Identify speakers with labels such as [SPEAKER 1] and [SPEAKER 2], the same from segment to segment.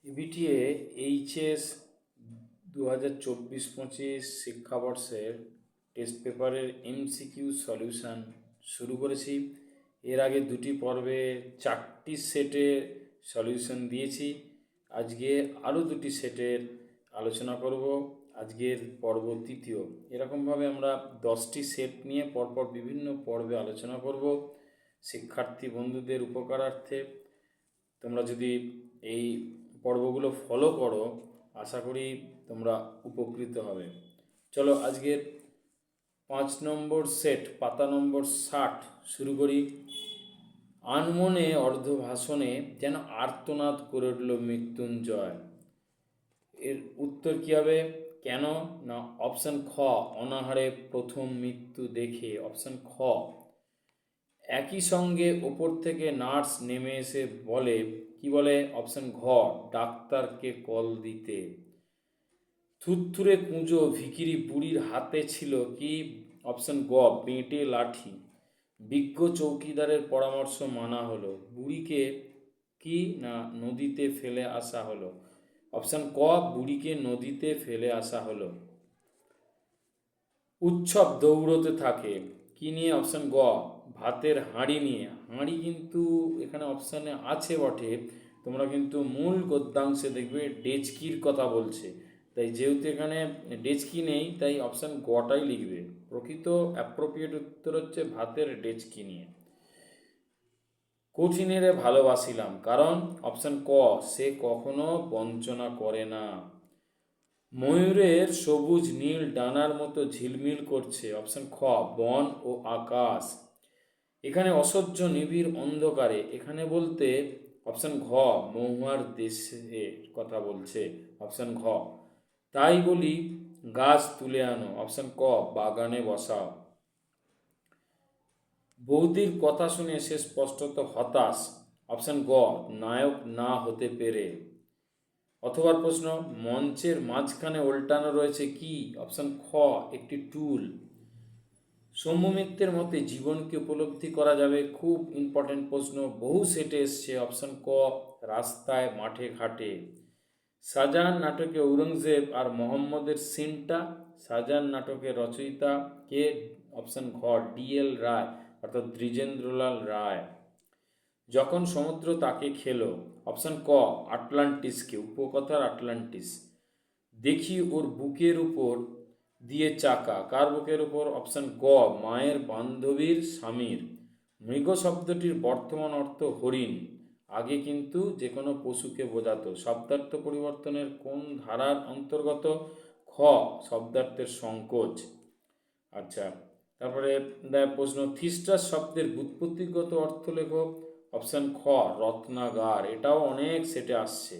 [SPEAKER 1] ইবিটিএ HS 2024-25 শিক্ষাবর্ষের test পেপারের MCQ solution শুরু করেছি। এর আগে দুটি পর্বে 4টি সেটের সলিউশন দিয়েছি। আজকে আরও দুটি সেটের আলোচনা করব। আজকের পর্ব তৃতীয়। এরকমভাবে আমরা 10টি সেট নিয়ে পরপর বিভিন্ন পর্বে আলোচনা করব শিক্ষার্থী বন্ধুদের উপকারার্থে। তোমরা যদি এই পর্বগুলো ফলো করো, আশা করি তোমরা উপকৃত হবে। চলো আজকের 5 নম্বর সেট, পাতা নম্বর 60 শুরু করি। আনমনে অর্ধভাষণে যেন আর্তনাদ করে উঠল মৃত্যুঞ্জয়। এর উত্তর কী হবে? কেন না অপশান খ, অনাহারে প্রথম মৃত্যু দেখে। অপশান খ। একই সঙ্গে ওপর থেকে নার্স নেমে এসে বলে, কি বলে? অপশান ঘ, ডাক্তারকে কল দিতে। থুরথুরে কুঁজো ভিখিরি বুড়ির হাতে ছিল কি? অপশান গ, বেঁটে লাঠি। বিজ্ঞ চৌকিদারের পরামর্শ মানা হলো। বুড়িকে কি না নদীতে ফেলে আসা হলো। অপশান ক, বুড়িকে নদীতে ফেলে আসা হলো। উৎসব দৌড়তে থাকে কি নিয়ে? অপশান গ, ভাতের হাঁড়ি নিয়ে। হাঁড়ি কিন্তু এখানে অপশানে আছে বটে, তোমরা কিন্তু মূল গদ্যাংশে দেখবে ডেচকির কথা বলছে। তাই যেহেতু এখানে ডেচকি নেই, তাই অপশান গটাই লিখবে। প্রকৃত অ্যাপ্রোপ্রিয়েট উত্তর হচ্ছে ভাতের ডেচকি নিয়ে। কঠিনেরে ভালোবাসিলাম কারণ? অপশান ক, সে কখনো বঞ্চনা করে না। ময়ূরের সবুজ নীল ডানার মতো ঝিলমিল করছে। অপশান খ, বন ও আকাশ। এখানে অসহ্য নিবিড় অন্ধকারে, এখানে বলতে অপশান ঘ, মহুয়ার দেশের কথা বলছে। অপশান ঘ। তাই বলি গাছ তুলে আনো। অপশান ক, বাগানে বসাও। বৌদির কথা শুনে সে স্পষ্টত হতাশ। অপশান গ, নায়ক না হতে পেরে। অথবা প্রশ্ন, মঞ্চের মাঝখানে উল্টানো রয়েছে কি? অপশান খ, একটি টুল। সৌম্য মিত্রের মতে জীবনকে উপলব্ধি করা যাবে, খুব ইম্পর্টেন্ট প্রশ্ন, বহু সেটে এসছে। অপশান ক, রাস্তায় মাঠে ঘাটে। শাহজাহান নাটকে ঔরঙ্গজেব আর মোহাম্মদের সিনটা। শাহজাহান নাটকের রচয়িতা কে? অপশান ঘ, DL রায় অর্থাৎ দ্বিজেন্দ্রলাল রায়। যখন সমুদ্র তাকে খেলো। অপশান ক, আটলান্টিসকে, উপকথার আটলান্টিস। দেখি ওর বুকের উপর দিয়ে চাকা। কার বুকের উপর? অপশান গ, মায়ের বান্ধবীর স্বামীর। মৃগ শব্দটির বর্তমান অর্থ হরিণ, আগে কিন্তু যে কোনো পশুকে বোঝাতো। শব্দার্থ পরিবর্তনের কোন ধারার অন্তর্গত? খ, শব্দার্থের সংকোচ। আচ্ছা, তারপরে প্রশ্ন, থিস্টাস শব্দের ব্যুৎপত্তিগত অর্থ লেখো। অপশান খ, রত্নাগার। এটাও অনেক সেটে আসছে।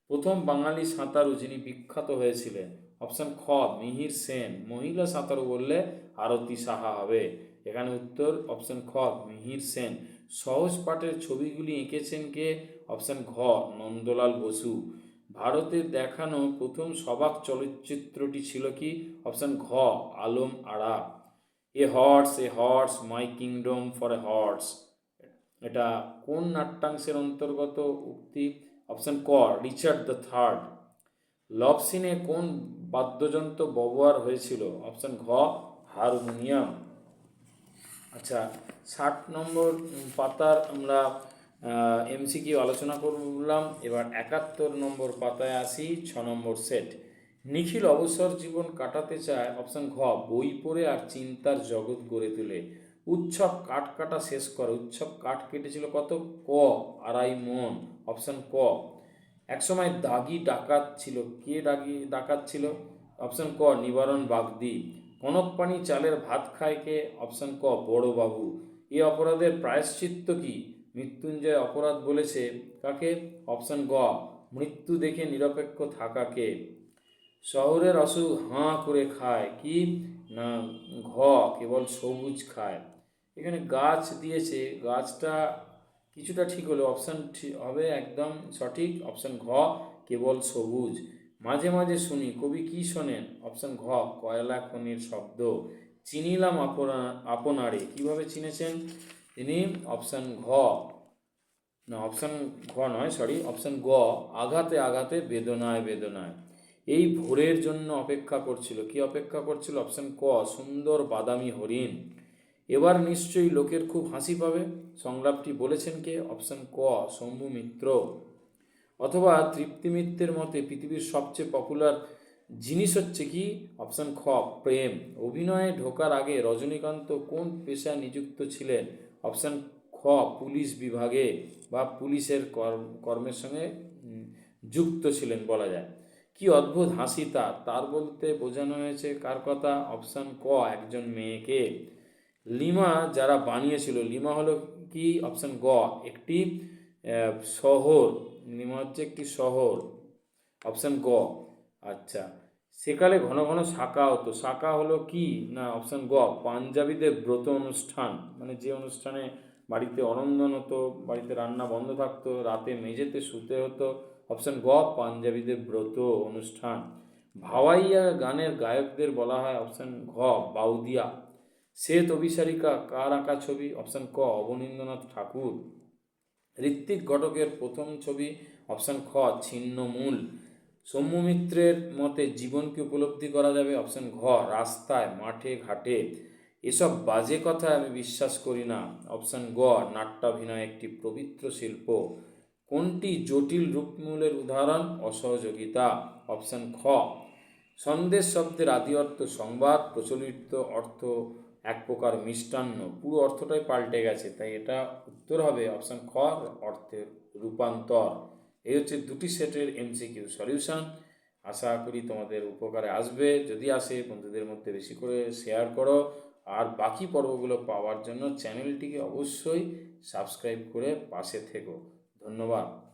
[SPEAKER 1] প্রথম বাঙালি সাঁতারু যিনি বিখ্যাত হয়েছিলেন। অপশান খ, মিহির সেন। মহিলা সাঁতারু বললে আরতি সাহা হবে। এখানে উত্তর অপশান খ, মিহির সেন। সহজ পাঠের ছবিগুলি এঁকেছেন কে? অপশান ঘ, নন্দলাল বসু। ভারতে দেখানো প্রথম সবাক চলচ্চিত্রটি ছিল কি? অপশান ঘ, Alam Ara. A horse my kingdom for a horse. এটা কোন নাট্যাংশের অন্তর্গত উক্তি? অপশান ক, রিচার্ড দ্য থার্ড। লভ সিনে কোন বাদ্যযন্ত্র ব্যবহার হয়েছিল? অপশান ঘ, হারমোনিয়াম। আচ্ছা, 60 নম্বর পাতার আমরা এমসিকিউ আলোচনা করলাম। এবার 71 নম্বর পাতায় আসি। 6 নম্বর সেট। নিখিল অবসর জীবন কাটাতে চায়। অপশান ঘ, বই পড়ে আর চিন্তার জগৎ গড়ে তোলে। উৎসব কাঠ কাটা শেষ করে। উৎসব কাঠ কেটেছিল কত? ক, 2.5 মণ। অপশান ক। একসময় দাগি ডাকাত ছিল। কে ডাকাত ছিল? অপশান ক, নিবারণ বাগদি। কনক পানি চালের ভাত খায় কে? অপশান ক, বড়বাবু। এ অপরাধের প্রায়শ্চিত্ত কি? মৃত্যুঞ্জয় অপরাধ বলেছে কাকে? অপশান গ, মৃত্যু দেখে নিরপেক্ষ থাকাকে। শহরের অসুখ হাঁ করে খায় কি? না ঘ, কেবল সবুজ খায়। এখানে গাছ দিয়েছে, গাছটা কিছুটা ঠিক হলো। অপশান হবে একদম সঠিক। অপশান ঘ, কেবল সবুজ। মাঝে মাঝে শুনি, কবি কি শোনেন? অপশান ঘ, কয়লা খনির শব্দ। চিনিলাম আপনারে, কিভাবে চিনেছেন তিনি? অপশান ঘ, না, অপশান ঘ নয়, সরি, অপশান গ, আঘাতে আঘাতে বেদনায় বেদনায়। এই ভোরের জন্য অপেক্ষা করছিল। কি অপেক্ষা করছিল? অপশান ক, সুন্দর বাদামি হরিণ। এবার নিশ্চয়ই লোকের খুব হাসি পাবে। সংলাপটি বলেছেন কে? অপশান ক, শম্ভু মিত্র। অথবা তৃপ্তি মিত্রের মতে পৃথিবীর সবচেয়ে পপুলার জিনিস হচ্ছে কি? অপশান খ, প্রেম। অভিনয়ে ঢোকার আগে রজনীকান্ত কোন পেশায় নিযুক্ত ছিলেন? অপশান খ, পুলিশ বিভাগে বা পুলিশের কর্মের সঙ্গে যুক্ত ছিলেন বলা যায়। কি অদ্ভুত হাসি তার, তার বলতে বোঝানো হয়েছে কার কথা? অপশান ক, একজন মেয়েকে। লিমা যারা বানিয়েছিল, লিমা হলো কি? অপশান গ, একটি শহর। লিমা হচ্ছে একটি শহর। অপশান গ। আচ্ছা, সেকালে ঘন ঘন শাঁকা হতো। শাঁকা হলো কি? না, অপশান গ, পাঞ্জাবিদের ব্রত অনুষ্ঠান, মানে যে অনুষ্ঠানে বাড়িতে অরন্ধন হতো, বাড়িতে রান্না বন্ধ থাকতো, রাতে মেঝেতে শুতে হতো। অপশান গ, পাঞ্জাবিদের ব্রত অনুষ্ঠান। ভাওয়াইয়া গানের গায়কদের বলা হয় অপশান ঘ, বাউদিয়া। শ্বেত অভিসারিকা কার আঁকা ছবি? অপশান ক, অবনীন্দ্রনাথ ঠাকুর। ঋত্বিক ঘটকের প্রথম ছবি? অপশান খ, ছিন্নমূল। সৌম্য মিত্রের মতে জীবনকে উপলব্ধি করা যাবে? অপশান ঘ, রাস্তায়, মাঠে ঘাটে। এসব বাজে কথা আমি বিশ্বাস করি না। অপশান গ, নাট্যাভিনয় একটি পবিত্র শিল্প। কোনটি জটিল রূপমূলের উদাহরণ? অসহযোগিতা। অপশান খ, সন্দেশ শব্দের আদি অর্থ সংবাদ, প্রচলিত অর্থ এক প্রকার মিষ্টান্ন। পুরো অর্থটাই পাল্টে গেছে, তাই এটা উত্তর হবে অপশান খ, অর্থের রূপান্তর। এই হচ্ছে দুটি সেটের এমসিকিউ সলিউশন। আশা করি তোমাদের উপকারে আসবে। যদি আসে, বন্ধুদের মধ্যে বেশি করে শেয়ার করো। আর বাকি পর্বগুলো পাওয়ার জন্য চ্যানেলটিকে অবশ্যই সাবস্ক্রাইব করে পাশে থেকো। ধন্যবাদ।